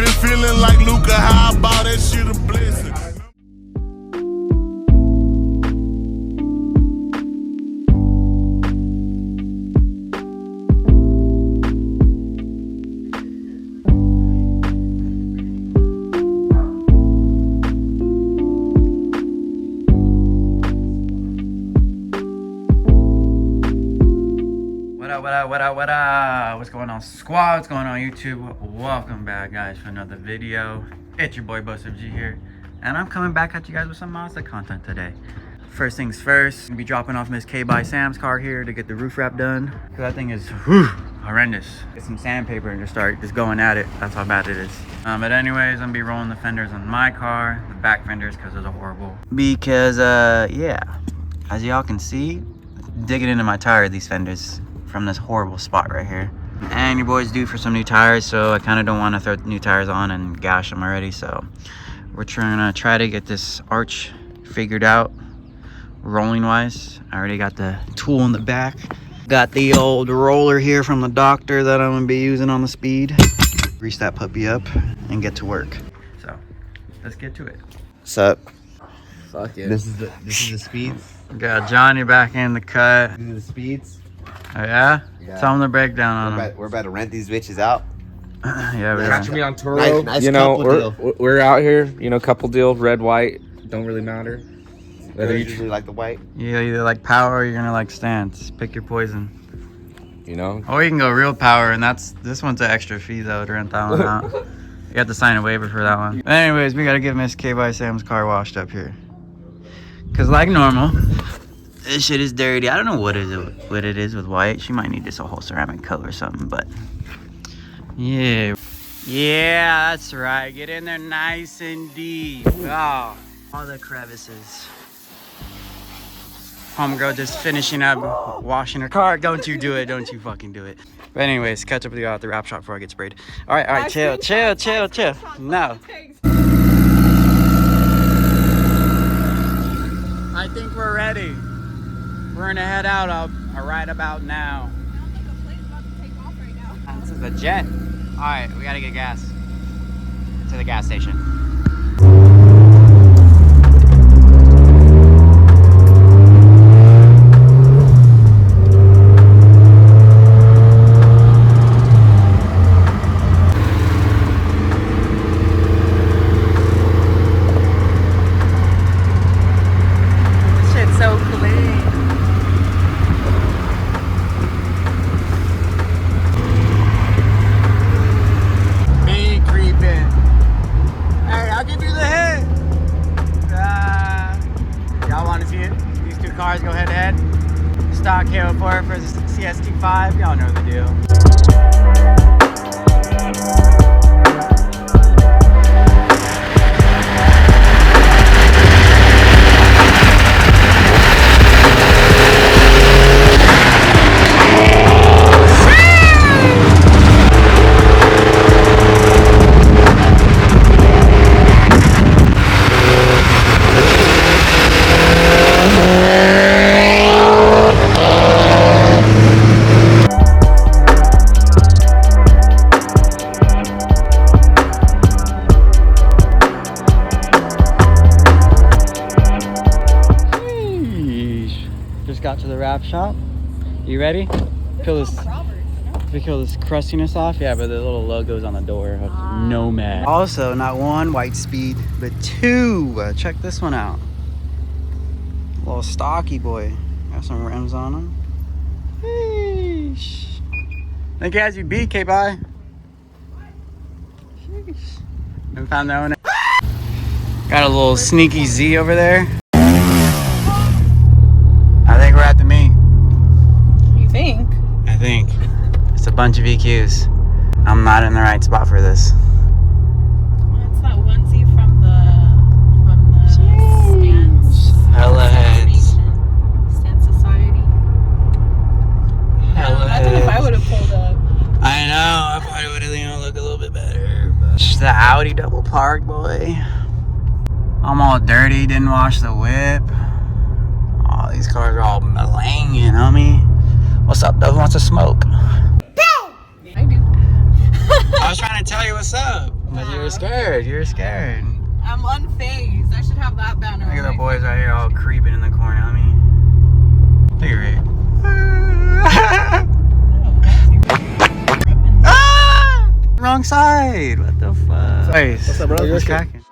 been feeling like Luca, how about that shit a blessing? What up? What's going on, squad? What's going on, YouTube? Welcome back, guys, for another video. It's your boy Buster G here, and I'm coming back at you guys with some Mazda content today. First things first, I'm gonna be dropping off Miss K by Sam's car here to get the roof wrap done, because that thing is horrendous. Get some sandpaper and just going at it. That's how bad it is. But anyways, I'm gonna be rolling the fenders on my car, the back fenders, because those are horrible. Because yeah, as y'all can see, digging into my tire, these fenders from this horrible spot right here. And your boy's due for some new tires, so I kind of don't want to throw new tires on and gash them already. So we're trying to to get this arch figured out rolling wise. I already got the tool in the back, got the old roller here from the doctor that I'm gonna be using on the speed. Grease that puppy up and get to work. So let's get to it. What's up? Fuck it. This is the speeds. Got Johnny back in the cut. These are the speeds. Oh yeah? Tell him the breakdown on them. We're about to rent these bitches out. Yeah, we're Catch me on Turo. Nice you know, couple we're out here. You know, couple deal, red, white, don't really matter. Whether you usually like the white. You either like power or you're gonna like stance. Pick your poison. You know. Or you can go real power, and this one's an extra fee though to rent that one out. You got to sign a waiver for that one. But anyways, we gotta get Miss K by Sam's car washed up here. Cause like normal, this shit is dirty. I don't know what it is with white. She might need just a whole ceramic coat or something, but yeah. Yeah, that's right. Get in there nice and deep. Oh, all the crevices. Homegirl just finishing up washing her car. Don't you do it. Don't you fucking do it. But anyways, catch up with you at the wrap shop before I get sprayed. All right, chill. No. I think we're ready. We're gonna head out right about now. This is a jet. All right, we gotta get gas to the gas station. Cars go head to head. Stock KO4 for the CST5. Y'all know the deal. Got to the wrap shop. You ready? Feel this crustiness off? Yeah, but the little logo's on the door of Nomad. Also, not one white speed, but two. Check this one out. A little stocky boy. Got some rims on him. Sheesh. Think he has you beat, K-Bye. Sheesh. Haven't found that one. Got a little sneaky Z over there. I think we're at the meet. You think? I think. It's a bunch of EQs. I'm not in the right spot for this. Well, it's that onesie from the Stance. Hella heads. Stance Society. Hella I don't know if I would have pulled up. I know. I probably would have looked a little bit better. But the Audi double park, boy. I'm all dirty. Didn't wash the whip. These cars are all malanging, homie. What's up, though? Who wants to smoke? I do. I was trying to tell you what's up. But you're scared. You're scared. I'm unfazed. I should have that banner. Look at on the my boys fucking right here all picture. creeping in the corner. I mean, look at it. Ah! Wrong side. What the fuck? What's up, bro? What's cracking?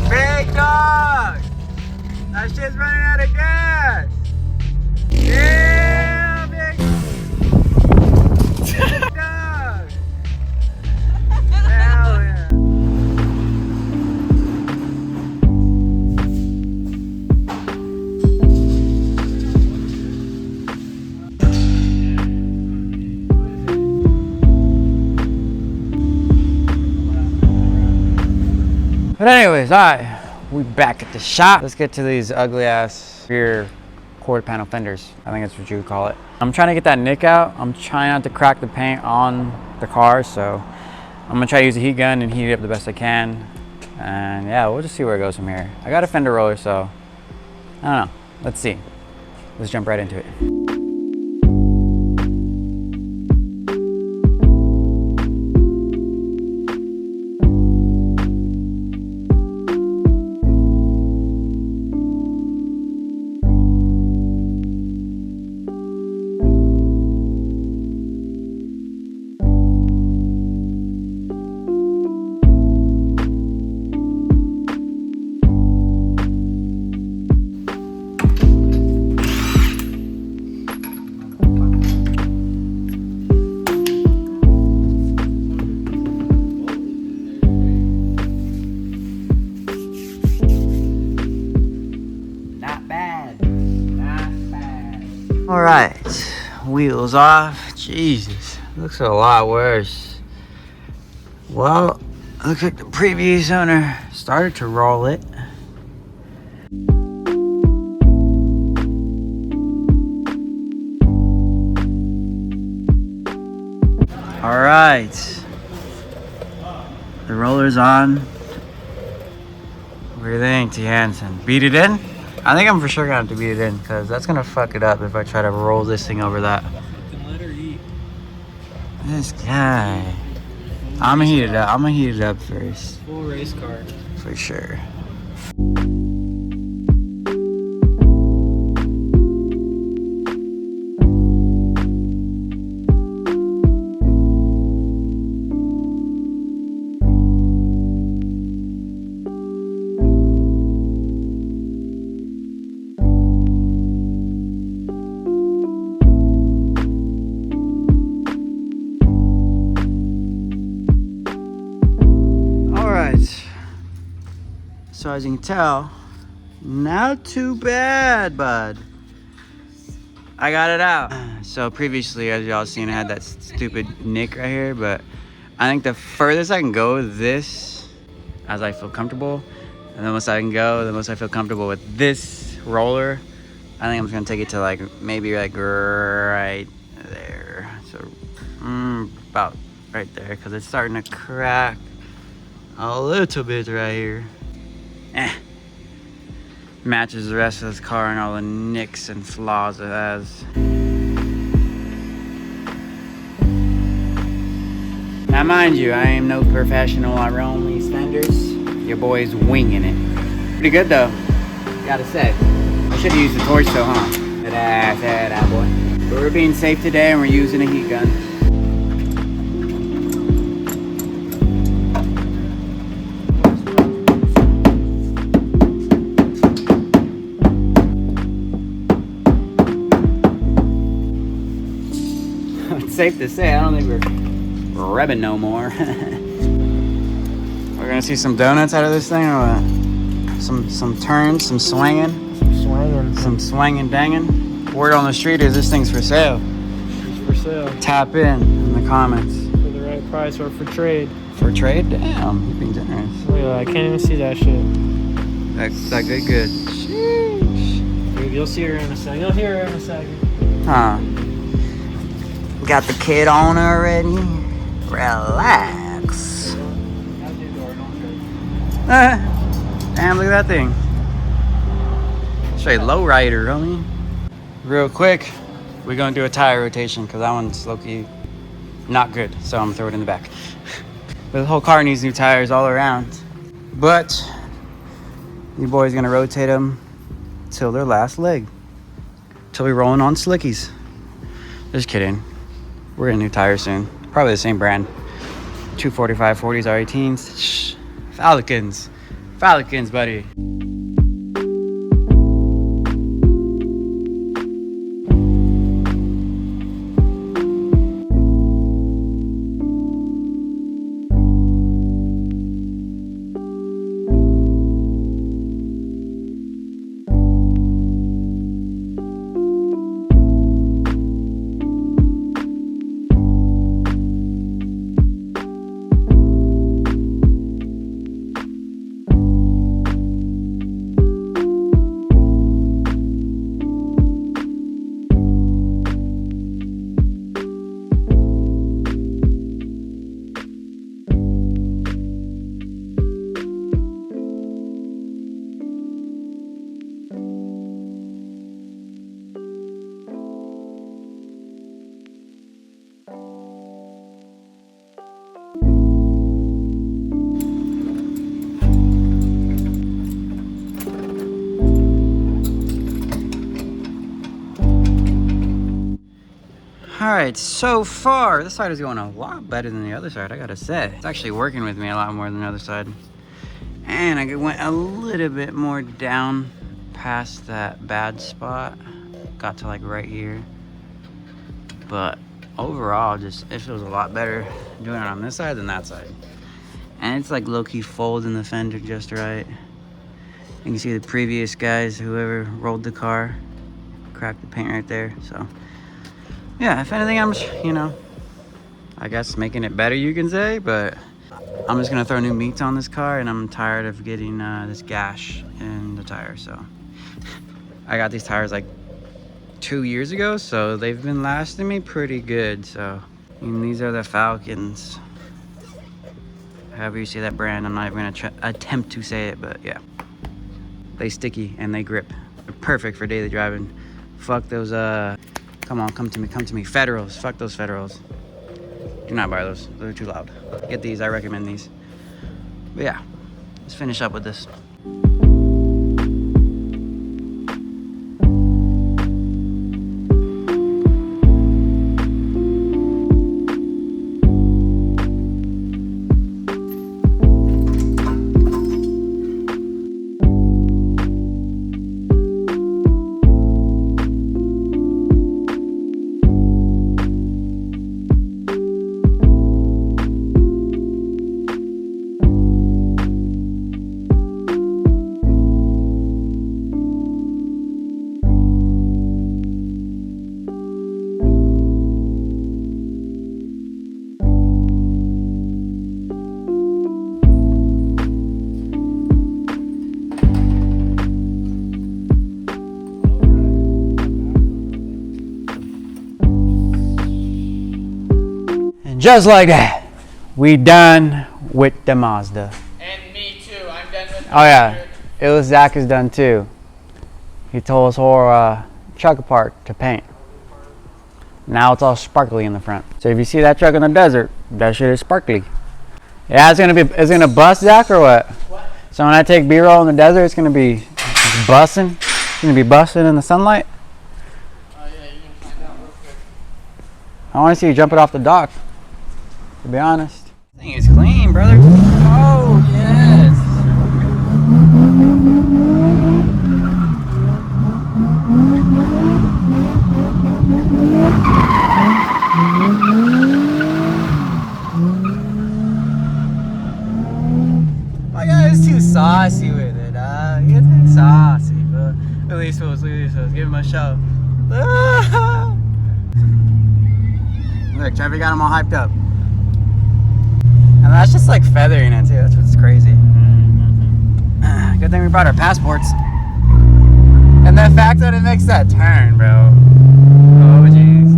Big dog! That shit's running out of gas! Yeah, big dog! Hell yeah! But anyways, alright, we back at the shop. Let's get to these ugly ass rear quarter panel fenders. I think that's what you would call it. I'm trying to get that nick out. I'm trying not to crack the paint on the car, so I'm gonna try to use a heat gun and heat it up the best I can. And yeah, we'll just see where it goes from here. I got a fender roller, so I don't know. Let's see. Let's jump right into it. All right, wheels off. Jesus, looks a lot worse. Well, looks like the previous owner started to roll it. All right, the roller's on. What do you think, T. Hansen? Beat it in? I think I'm for sure gonna have to beat it in because that's gonna fuck it up if I try to roll this thing over that. Let her eat. This guy. I'm gonna heat it up. I'm gonna heat it up first. Full race car. For sure. So as you can tell, not too bad, bud. I got it out. So previously, as y'all seen, I had that stupid nick right here, but I think the furthest I can go with this, as I feel comfortable, and the most I can go, the most I feel comfortable with this roller, I think I'm just gonna take it to like, maybe like right there. So about right there, because it's starting to crack a little bit right here. Matches the rest of this car and all the nicks and flaws it has. Now mind you, I am no professional. I roam these fenders. Your boy's winging it. Pretty good though, gotta say. I should have used the torch though, huh? That boy. But we're being safe today and we're using a heat gun. It's safe to say, I don't think we're rebbing no more. We're gonna see some donuts out of this thing, or what? Some turns, some swinging. Some swinging banging. Word on the street is this thing's for sale. It's for sale. Tap in the comments. For the right price or for trade. For trade? Damn, you're being generous. Look at that. I can't even see that shit. That's that good. Sheesh. Dude, you'll see her in a second. You'll hear her in a second. Huh. Got the kid on already. Relax. Damn, look at that thing. Straight low rider, homie. Real quick, we're gonna do a tire rotation because that one's low-key not good. So I'm gonna throw it in the back. But the whole car needs new tires all around. But you boys gonna rotate them till their last leg. Till we're rolling on slickies. Just kidding. We're getting new tires soon. Probably the same brand. 245 40s R18s. Shh. Falcons, buddy. Alright, so far, this side is going a lot better than the other side, I gotta say. It's actually working with me a lot more than the other side. And I went a little bit more down past that bad spot. Got to like right here. But overall, just it feels a lot better doing it on this side than that side. And it's like low-key folding the fender just right. You can see the previous guys, whoever rolled the car, cracked the paint right there, so. Yeah, if anything, I'm just, I guess making it better, you can say, but I'm just gonna throw new meats on this car, and I'm tired of getting this gash in the tire, so. I got these tires like 2 years ago, so they've been lasting me pretty good, so. And these are the Falcons. However you say that brand, I'm not even gonna attempt to say it, but yeah. They sticky and they grip. They're perfect for daily driving. Fuck those, come on, come to me. Federals, fuck those Federals. Do not buy those, they're too loud. Get these, I recommend these. But yeah, let's finish up with this. Just like that, we done with the Mazda. And me too. I'm done with Oh yeah, it was Zach is done too. He told us whole truck apart to paint. Now it's all sparkly in the front. So if you see that truck in the desert, that shit is sparkly. Yeah, it's gonna bust, Zach, or what? What? So when I take B-roll in the desert, it's gonna be busting. It's gonna be busting in the sunlight. Oh yeah, you can find out real quick. I want to see you jumping off the dock. To be honest. This thing is clean, brother. Oh, yes. My guy is too saucy with it. He's too saucy, but at least it was. Give him a show. Look, Trevor got them all hyped up. And that's just like feathering it too. That's what's crazy. Good thing we brought our passports. And the fact that it makes that turn, bro. Oh, jeez.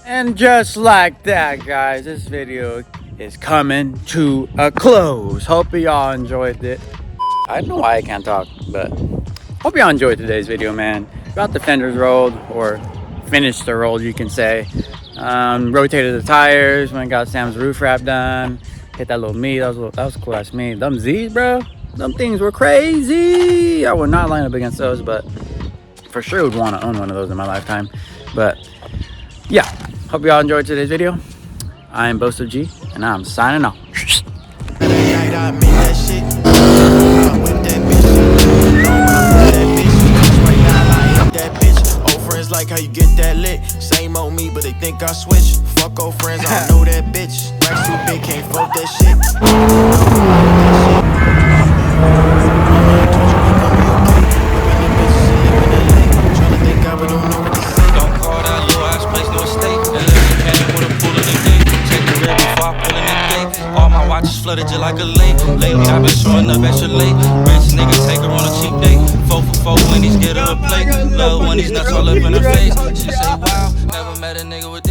And just like that, guys, this video is coming to a close. Hope y'all enjoyed it. I don't know why I can't talk, but hope y'all enjoyed today's video, man. Got the fenders rolled, or finished the roll, you can say. Rotated the tires, went and got Sam's roof wrap done. Hit that little meat, that was cool ass meat. Them Z's, bro, them things were crazy. I would not line up against those, but for sure would want to own one of those in my lifetime. But yeah, hope y'all enjoyed today's video. I am Boast of G, and I'm signing off. Like how you get that lit, same old me, but they think I switch. Fuck old friends, I don't know that bitch. Racks too big, can't fuck that shit. Don't call that little ass place no estate. Unless you came with a pool of the day. Take the red before I pull in the gate. All my watches flooded just like a lake. Lately I've been showing up extra late. Rich nigga take her on a cheap date. 4 for 4 when he's get her a plate. Love when he's nuts all up in her face. She say wow, never met a nigga with this.